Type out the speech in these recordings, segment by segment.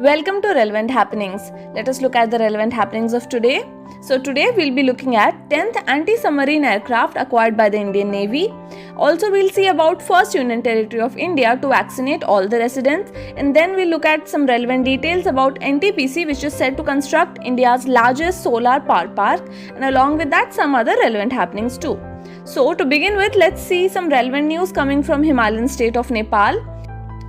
Welcome to Relevant Happenings. Let us look at the relevant happenings of today. So today we'll be looking at 10th anti-submarine aircraft acquired by the Indian Navy. Also we'll see about first Union Territory of India to vaccinate all the residents, and then we'll look at some relevant details about NTPC, which is set to construct India's largest solar power park, and along with that some other relevant happenings too. So to begin with, let's see some relevant news coming from Himalayan state of Nepal.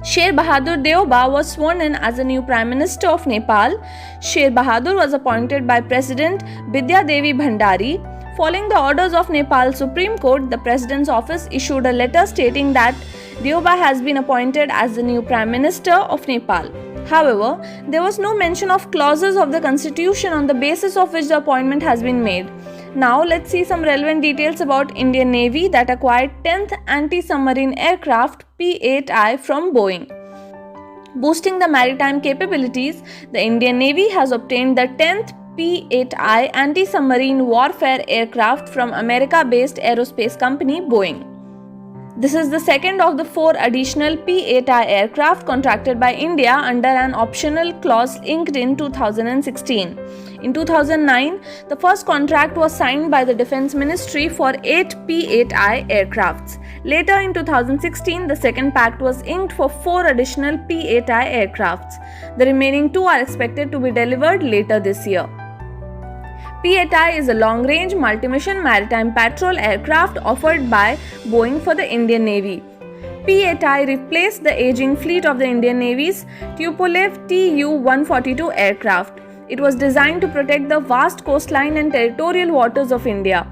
Sher Bahadur Deoba was sworn in as the new Prime Minister of Nepal. Sher Bahadur was appointed by President Bidya Devi Bhandari. Following the orders of Nepal Supreme Court, the President's office issued a letter stating that Deoba has been appointed as the new Prime Minister of Nepal. However, there was no mention of clauses of the Constitution on the basis of which the appointment has been made. Now let's see some relevant details about Indian Navy that acquired 10th anti-submarine aircraft P-8I from Boeing. Boosting the maritime capabilities, the Indian Navy has obtained the 10th P-8I anti-submarine warfare aircraft from America-based aerospace company Boeing. This is the second of the 4 additional P-8I aircraft contracted by India under an optional clause inked in 2016. In 2009, the first contract was signed by the Defense Ministry for 8 P-8I aircrafts. Later in 2016, the second pact was inked for 4 additional P-8I aircrafts. The remaining 2 are expected to be delivered later this year. P-8I is a long-range multi-mission maritime patrol aircraft offered by Boeing for the Indian Navy. P-8I replaced the aging fleet of the Indian Navy's Tupolev Tu-142 aircraft. It was designed to protect the vast coastline and territorial waters of India.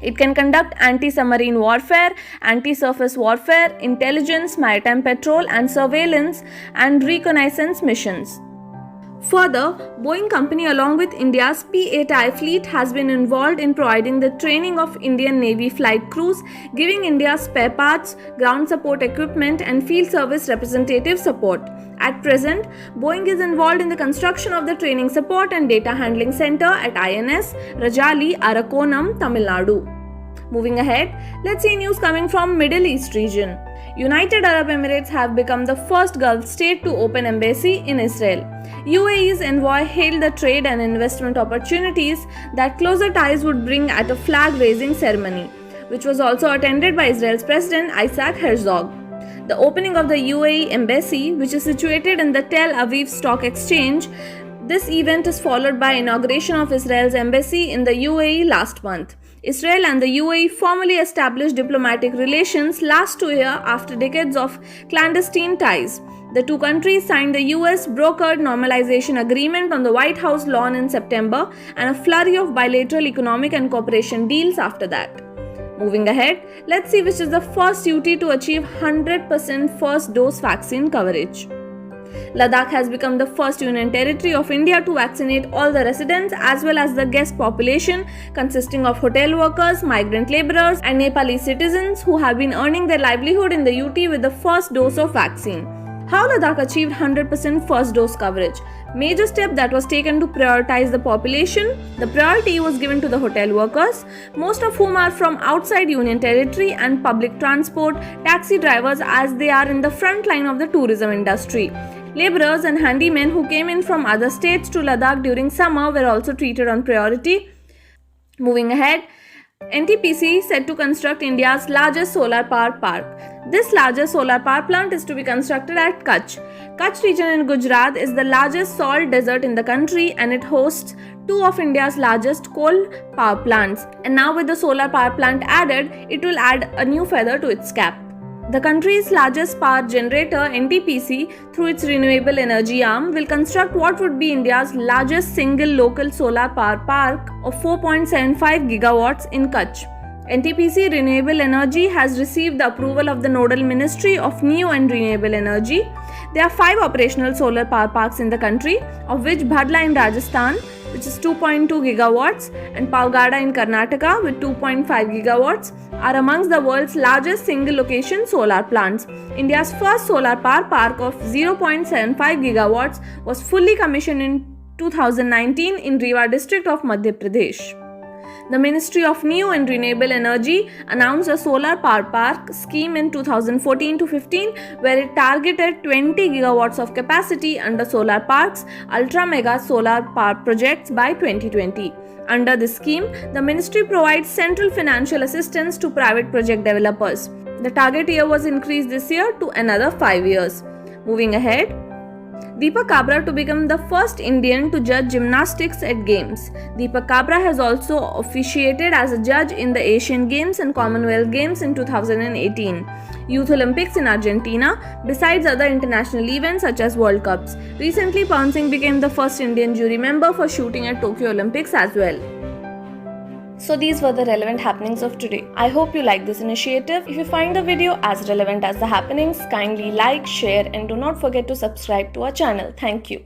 It can conduct anti-submarine warfare, anti-surface warfare, intelligence, maritime patrol and surveillance and reconnaissance missions. Further, Boeing Company along with India's P-8I fleet has been involved in providing the training of Indian Navy flight crews, giving India spare parts, ground support equipment and field service representative support. At present, Boeing is involved in the construction of the training support and data handling center at INS Rajali, Arakonam, Tamil Nadu. Moving ahead, let's see news coming from Middle East region. United Arab Emirates have become the first Gulf state to open embassy in Israel. UAE's envoy hailed the trade and investment opportunities that closer ties would bring at a flag-raising ceremony, which was also attended by Israel's President Isaac Herzog. The opening of the UAE embassy, which is situated in the Tel Aviv Stock Exchange, this event is followed by inauguration of Israel's embassy in the UAE last month. Israel and the UAE formally established diplomatic relations last year after decades of clandestine ties. The two countries signed the US brokered normalization agreement on the White House lawn in September and a flurry of bilateral economic and cooperation deals after that. Moving ahead, let's see which is the first UT to achieve 100% first dose vaccine coverage. Ladakh has become the first Union Territory of India to vaccinate all the residents as well as the guest population consisting of hotel workers, migrant laborers and Nepali citizens who have been earning their livelihood in the UT with the first dose of vaccine. How Ladakh achieved 100% first dose coverage? Major step that was taken to prioritize the population. The priority was given to the hotel workers, most of whom are from outside Union Territory, and public transport, taxi drivers as they are in the front line of the tourism industry. Laborers and handymen who came in from other states to Ladakh during summer were also treated on priority. Moving ahead, NTPC set to construct India's largest solar power park. This largest solar power plant is to be constructed at Kutch. Kutch region in Gujarat is the largest salt desert in the country and it hosts 2 of India's largest coal power plants. And now with the solar power plant added, it will add a new feather to its cap. The country's largest power generator, NTPC, through its renewable energy arm, will construct what would be India's largest single local solar power park of 4.75 gigawatts in Kutch. NTPC Renewable Energy has received the approval of the Nodal Ministry of New and Renewable Energy. There are 5 operational solar power parks in the country, of which Bhadla in Rajasthan, which is 2.2 gigawatts, and Pavgada in Karnataka with 2.5 gigawatts, are amongst the world's largest single-location solar plants. India's first solar power park of 0.75 gigawatts was fully commissioned in 2019 in Rewa district of Madhya Pradesh. The Ministry of New and Renewable Energy announced a solar power park scheme in 2014 to 15 where it targeted 20 gigawatts of capacity under solar parks, ultra mega solar power projects by 2020. Under this scheme, the ministry provides central financial assistance to private project developers. The target year was increased this year to another 5 years. Moving ahead, Deepak Kabra to become the first Indian to judge gymnastics at Games. Deepak Kabra has also officiated as a judge in the Asian Games and Commonwealth Games in 2018, Youth Olympics in Argentina, besides other international events such as World Cups. Recently, Pawan Singh became the first Indian jury member for shooting at Tokyo Olympics as well. So these were the relevant happenings of today. I hope you like this initiative. If you find the video as relevant as the happenings, kindly like, share and do not forget to subscribe to our channel. Thank you.